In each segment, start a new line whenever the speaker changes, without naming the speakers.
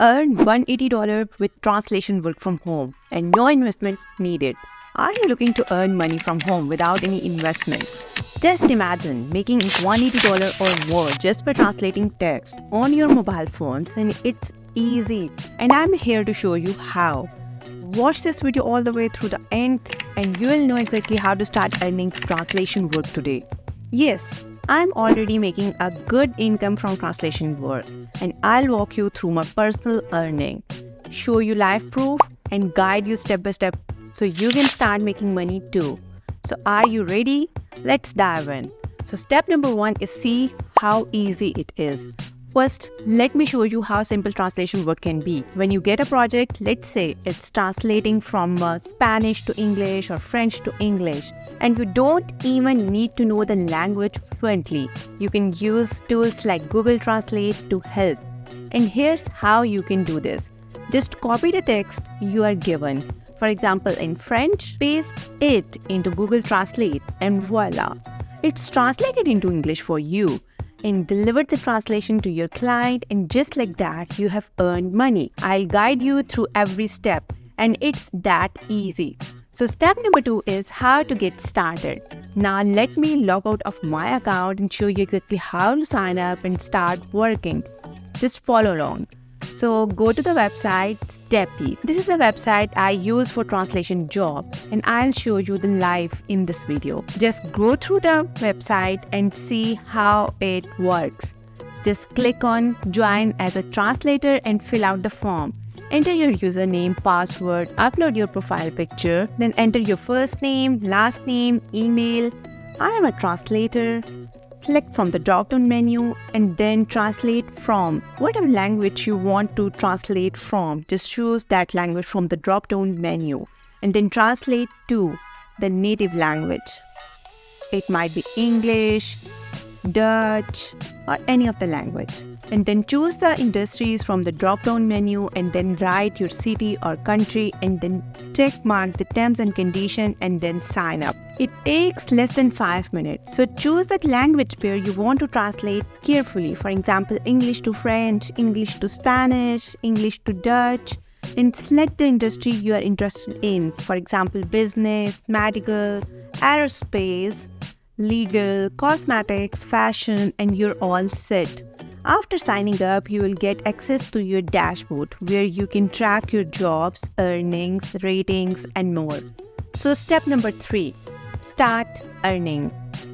Earn $180 with translation work from home and no investment needed. Are you looking to earn money from home without any investment? Just imagine making $180 or more just by translating text on your mobile phones, and it's easy. And I'm here to show you how. Watch this video all the way through the end and you will know exactly how to start earning translation work today. Yes, I'm already making a good income from translation work, and I'll walk you through my personal earning, show you live proof, and guide you step by step so you can start making money too. So are you ready? Let's dive in. So step number 1 is see how easy it is. First, let me show you how simple translation work can be. When you get a project, let's say it's translating from Spanish to English or French to English, and you don't even need to know the language fluently. You can use tools like Google Translate to help. And here's how you can do this. Just copy the text you are given. For example, in French, paste it into Google Translate and voila! It's translated into English for you and delivered the translation to your client, and just like that, you have earned money. I'll guide you through every step, and it's that easy. So step number 2 is how to get started. Now let me log out of my account and show you exactly how to sign up and start working. Just follow along. So go to the website Steppy. This is the website I use for translation job, and I'll show you the live in this video. Just go through the website and see how it works. Just click on join as a translator and fill out the form. Enter your username, password, upload your profile picture, then enter your first name, last name, email. I am a translator. Select from the drop-down menu and then translate from whatever language you want to translate from. Just choose that language from the drop-down menu and then translate to the native language. It might be English, Dutch, or any of the language. And then choose the industries from the drop-down menu and then write your city or country and then check mark the terms and condition and then sign up. It takes less than 5 minutes. So choose that language pair you want to translate carefully. For example, English to French, English to Spanish, English to Dutch, and select the industry you are interested in. For example, business, medical, aerospace, legal, cosmetics, fashion, and you're all set. After signing up, you will get access to your dashboard where you can track your jobs, earnings, ratings, and more. So step number 3, start earning.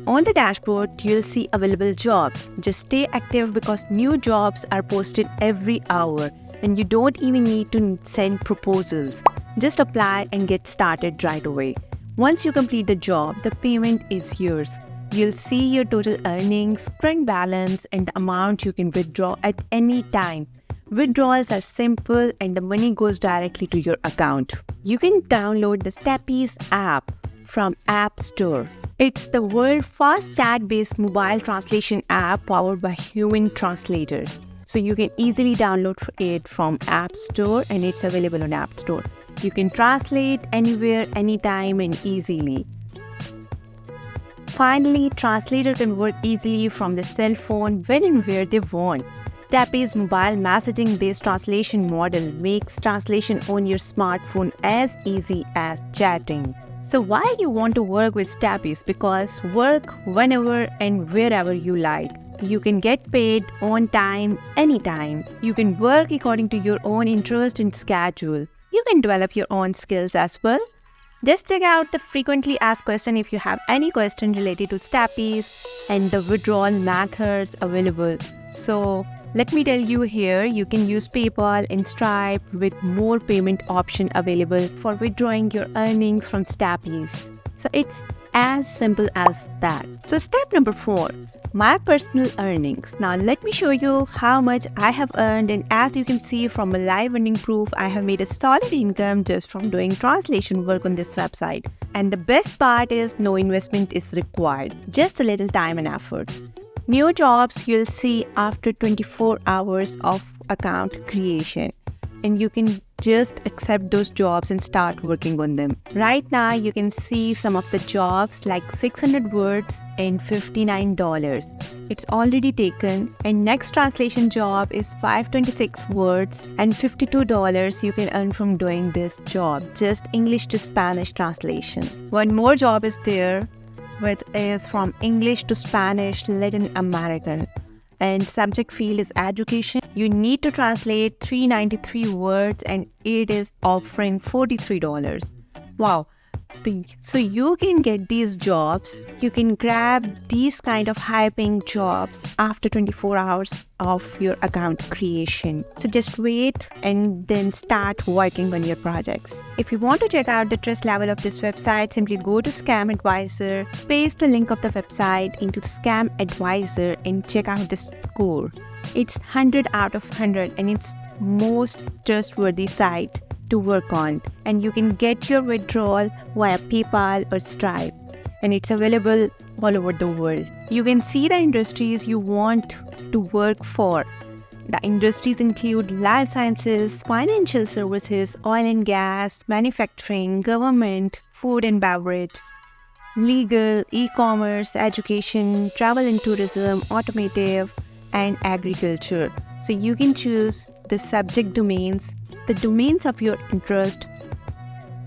On the dashboard, you'll see available jobs. Just stay active because new jobs are posted every hour and you don't even need to send proposals. Just apply and get started right away. Once you complete the job, the payment is yours. You'll see your total earnings, current balance, and the amount you can withdraw at any time. Withdrawals are simple and the money goes directly to your account. You can download the Steppy's app from App Store. It's the world's first chat-based mobile translation app powered by human translators. So you can easily download it from App Store and it's available on App Store. You can translate anywhere, anytime, and easily. Finally, translator can work easily from the cell phone when and where they want. Steppy's mobile messaging-based translation model makes translation on your smartphone as easy as chatting. So why you want to work with Steppy's? Because work whenever and wherever you like. You can get paid on time, anytime. You can work according to your own interest and schedule. You can develop your own skills as well. Just check out the frequently asked question if you have any question related to Steppy's and the withdrawal methods available. So let me tell you here, you can use PayPal and Stripe with more payment option available for withdrawing your earnings from Steppy's. So it's as simple as that. So step number 4, my personal earnings. Now let me show you how much I have earned, and as you can see from my live earning proof, I have made a solid income just from doing translation work on this website. And the best part is no investment is required, just a little time and effort. New jobs you'll see after 24 hours of account creation. And you can Just accept those jobs and start working on them. Right now, you can see some of the jobs like 600 words and $59. It's already taken. And next translation job is 526 words and $52 you can earn from doing this job. Just English to Spanish translation. One more job is there, which is from English to Spanish Latin American. And subject field is education. You need to translate 393 words and it is offering $43. Wow. So you can get these jobs. You can grab these kind of high-paying jobs after 24 hours of your account creation. So just wait and then start working on your projects. If you want to check out the trust level of this website, simply go to Scam Advisor, paste the link of the website into Scam Advisor and check out the score. It's 100 out of 100 and it's most trustworthy site to work on, and you can get your withdrawal via PayPal or Stripe, and it's available all over the world. You can see the industries you want to work for. The industries include life sciences, financial services, oil and gas, manufacturing, government, food and beverage, legal, e-commerce, education, travel and tourism, automotive, and agriculture. So you can choose the subject domains, the domains of your interest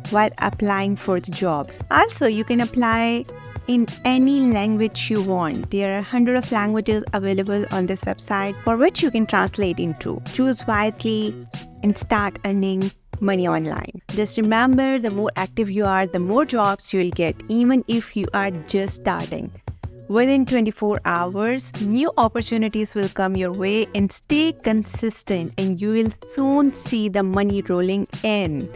while applying for the jobs. Also, you can apply in any language you want. There are 100 of languages available on this website for which you can translate into. Choose wisely and start earning money online. Just remember, the more active you are, the more jobs you will get, even if you are just starting. Within 24 hours, new opportunities will come your way, and stay consistent and you will soon see the money rolling in.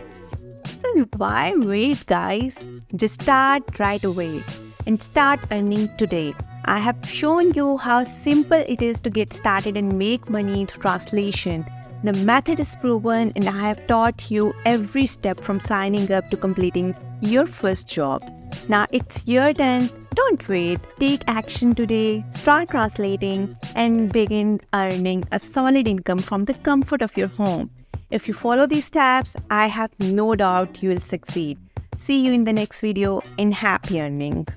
Then why wait, guys? Just start right away and start earning today. I have shown you how simple it is to get started and make money through translation. The method is proven and I have taught you every step from signing up to completing your first job. Now it's your turn. Don't wait. Take action today. Start translating and begin earning a solid income from the comfort of your home. If you follow these steps, I have no doubt you will succeed. See you in the next video and happy earning.